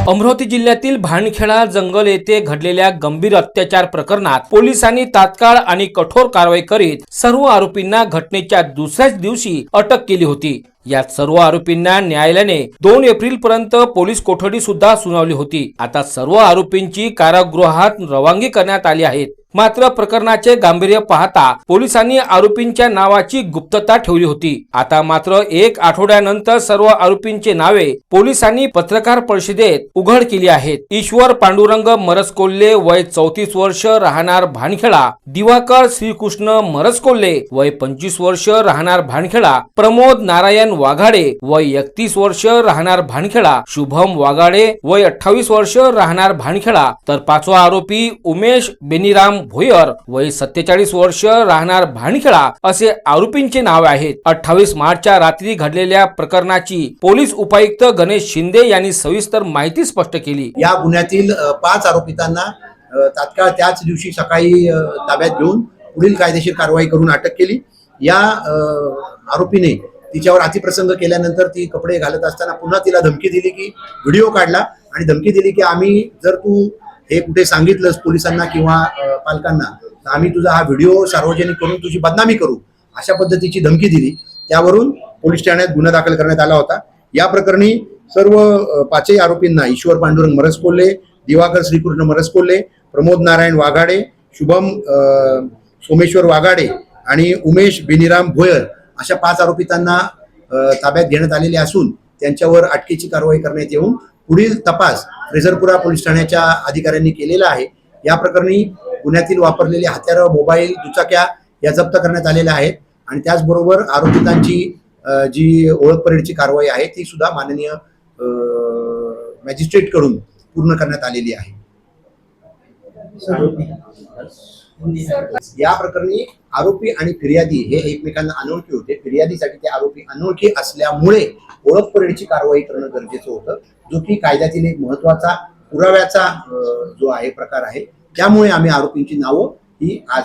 अमरावती जिल्ह्यातील भानखेडा जंगल येथे घडलेल्या गंभीर अत्याचार प्रकरणात पोलिसांनी तात्काळ आणि कठोर कारवाई करीत सर्व आरोपींना घटनेच्या दुसऱ्याच दिवशी अटक केली होती। यात सर्व आरोपींना न्यायालयाने 2 एप्रिल पर्यंत पोलीस कोठडी सुद्धा सुनावली होती। आता सर्व आरोपींची कारागृहात रवानगी करण्यात आली आहे। मात्र प्रकरणाचे गांभीर्य पाहता पोलिसांनी आरोपींच्या नावाची गुप्तता ठेवली होती। आता मात्र 1 आठवड्यानंतर सर्व आरोपींची नावे पोलिसांनी पत्रकार परिषदेत उघड केली आहेत। ईश्वर पांडुरंग मरसकोल्हे वय 34 वर्ष राहणार भानखेडा, दिवाकर श्रीकृष्ण मरसकोल्हे वय 25 वर्ष राहणार भानखेडा, प्रमोद नारायण वाघाडे वय 31 वर्ष राहणार भानखेडा, शुभम वाघाडे वय 28 वर्ष राहणार भानखेडा, तर 5वा आरोपी उमेश बेनीराम भोयर वय 47 वर्ष राहणार भानखेडा असे आरोपींचे नाव आहेत। 28 मार्चच्या रात्री घडलेल्या प्रकरणाची पोलीस उपायुक्त गणेश शिंदे यांनी सविस्तर माहिती स्पष्ट केली। या गुन्ह्यातील 5 आरोपितांना तात्काळ त्याच दिवशी सकाळी ताब्यात घेऊन पुढील कायदेशीर कारवाई करून अटक केली। या आरोपीने तिच्यावर अतिप्रसंग केल्यानंतर ती कपडे घालत असताना पुन्हा तिला धमकी दिली की व्हिडिओ काढला आणि धमकी दिली की आम्ही जर तू हे कुठे सांगितलंस पोलिसांना किंवा पालकांना तर आम्ही तुझा हा व्हिडिओ सार्वजनिक करून तुझी बदनामी करू, अशा पद्धतीची धमकी दिली। त्यावरून पोलीस ठाण्यात गुन्हा दाखल करण्यात आला होता। या प्रकरणी सर्व 5 आरोपींना ईश्वर पांडुरंग मरसकोल्हे, दिवाकर श्रीकृष्ण मरसकोल्हे, प्रमोद नारायण वाघाडे, शुभम सोमेश्वर वाघाडे आणि उमेश बेनीराम भोयर अशा 5 आरोपितांना ताब्यात घेण्यात आलेले असून त्यांच्यावर अटकेची कारवाई करण्यात येऊन पुढील तपास फ्रेझरपुरा पोलीस ठाण्याच्या अधिकाऱ्यांनी केलेला आहे। या प्रकरणी गुन्ह्यातील वापरलेले हत्यारं, मोबाईल, दुचाक्या या जप्त करण्यात आलेल्या आहेत आणि त्याचबरोबर आरोपितांची जी ओळख परेडची कारवाई आहे ती सुद्धा माननीय मॅजिस्ट्रेट कडून पूर्ण करण्यात आलेली आहे। या प्रकरणी आरोपी आणि फिर्यादी हे एकमेकांना अनोळखी होते। फिर्यादीसाठी ते आरोपी अनोळखी असल्यामुळे ओळख परेडची कारवाई करणं गरजेचं होतं, जो की कायद्यातील एक महत्वाचा पुराव्याचा जो आहे प्रकार आहे। त्यामुळे आम्ही आरोपींची नावं ही आज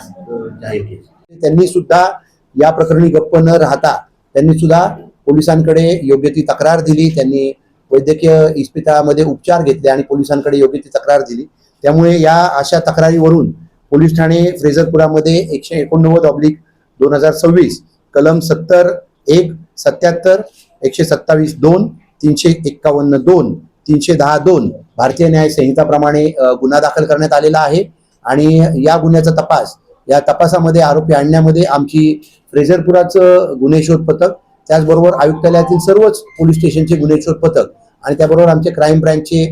जाहीर केली। त्यांनी सुद्धा या प्रकरणी गप्प न राहता त्यांनी सुद्धा पोलिसांकडे योग्य ती तक्रार दिली। त्यांनी वैद्यकीय इस्पितळामध्ये उपचार घेतले आणि पोलिसांकडे योग्य ती तक्रार दिली। त्यामुळे या अशा तक्रारीवरून पोलीस ठाणे फ्रेझरपुरामध्ये 189/2026 कलम 70(1), 77, 127(2), 351(2), 310(2) भारतीय न्याय संहिताप्रमाणे गुन्हा दाखल करण्यात आलेला आहे आणि या गुन्ह्याचा तपास या तपासामध्ये आरोपी आणण्यामध्ये आमची फ्रेझरपुराचं गुन्हे शोध पथक, त्याचबरोबर आयुक्तालयातील सर्वच पोलीस स्टेशनचे गुन्हे शोध पथक आणि त्याबरोबर आमचे क्राईम ब्रँचचे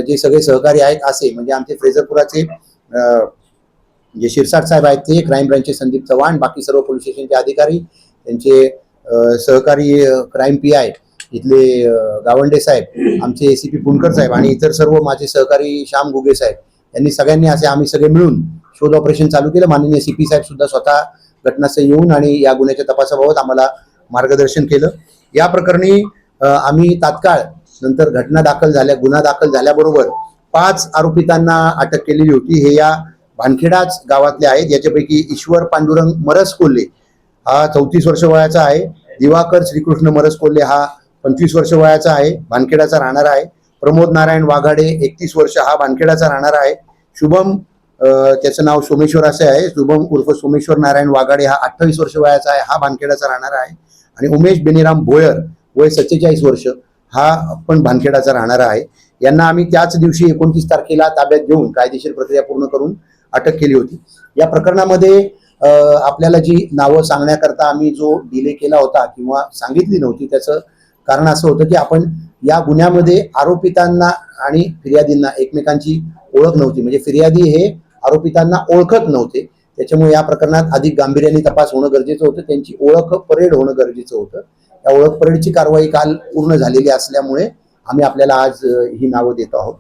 जे सगळे सहकारी आहेत असे म्हणजे आमचे फ्रेझरपुराचे जे शिरसाट साहेब आहेत ते, क्राईम ब्रँचचे संदीप चव्हाण, बाकी सर्व पोलीस स्टेशनचे अधिकारी, त्यांचे सहकारी क्राईम PI इथले गावंडे साहेब, आमचे ACP पुणकर साहेब आणि इतर सर्व माझे सहकारी श्याम गुगे साहेब यांनी सगळ्यांनी असे आम्ही सगळे मिळून शोध ऑपरेशन चालू केलं। माननीय CP साहेब सुद्धा स्वतः घटनास्थळी येऊन आणि या गुन्ह्याच्या तपासाबाबत आम्हाला मार्गदर्शन केलं। या प्रकरणी आम्ही तात्काळ नंतर गुन्हा दाखल झाल्याबरोबर 5 आरोपितांना अटक केलेली होती। हे या भानखेडाच गावातले आहेत। याच्यापैकी ईश्वर पांडुरंग मरसकोल्हे हा 34 वर्ष वयाचा आहे, दिवाकर श्रीकृष्ण मरसकोल्हे हा 25 वर्ष वयाचा आहे, भानखेडाचा राहणार आहे, प्रमोद नारायण वाघाडे 31 वर्ष हा भानखेडाचा राहणार आहे, शुभम त्याचं नाव सोमेश्वर असे आहे, शुभम उर्फ सोमेश्वर नारायण वाघाडे हा 28 वर्ष वयाचा आहे, हा भानखेडाचा राहणार आहे आणि उमेश बेनीराम भोयर वय 47 वर्ष हा पण भानखेडाचा राहणार आहे। यांना आम्ही त्याच दिवशी 29 तारखेला ताब्यात घेऊन कायदेशीर प्रक्रिया पूर्ण करून अटक केली होती। या प्रकरणामध्ये आपल्याला जी नावं सांगण्याकरता आम्ही जो डिले केला होता किंवा सांगितली नव्हती त्याचं कारण असं होतं की आपण या गुन्ह्यामध्ये आरोपितांना आणि फिर्यादींना एकमेकांची ओळख नव्हती, म्हणजे फिर्यादी हे आरोपितांना ओळखत नव्हते। त्याच्यामुळे या प्रकरणात अधिक गांभीर्याने तपास होणं गरजेचं होतं, त्यांची ओळख परेड होणं गरजेचं होतं। या ओळख परेडची कारवाई काल पूर्ण झालेली असल्यामुळे आम्ही आपल्याला आज ही नावं देत आहोत।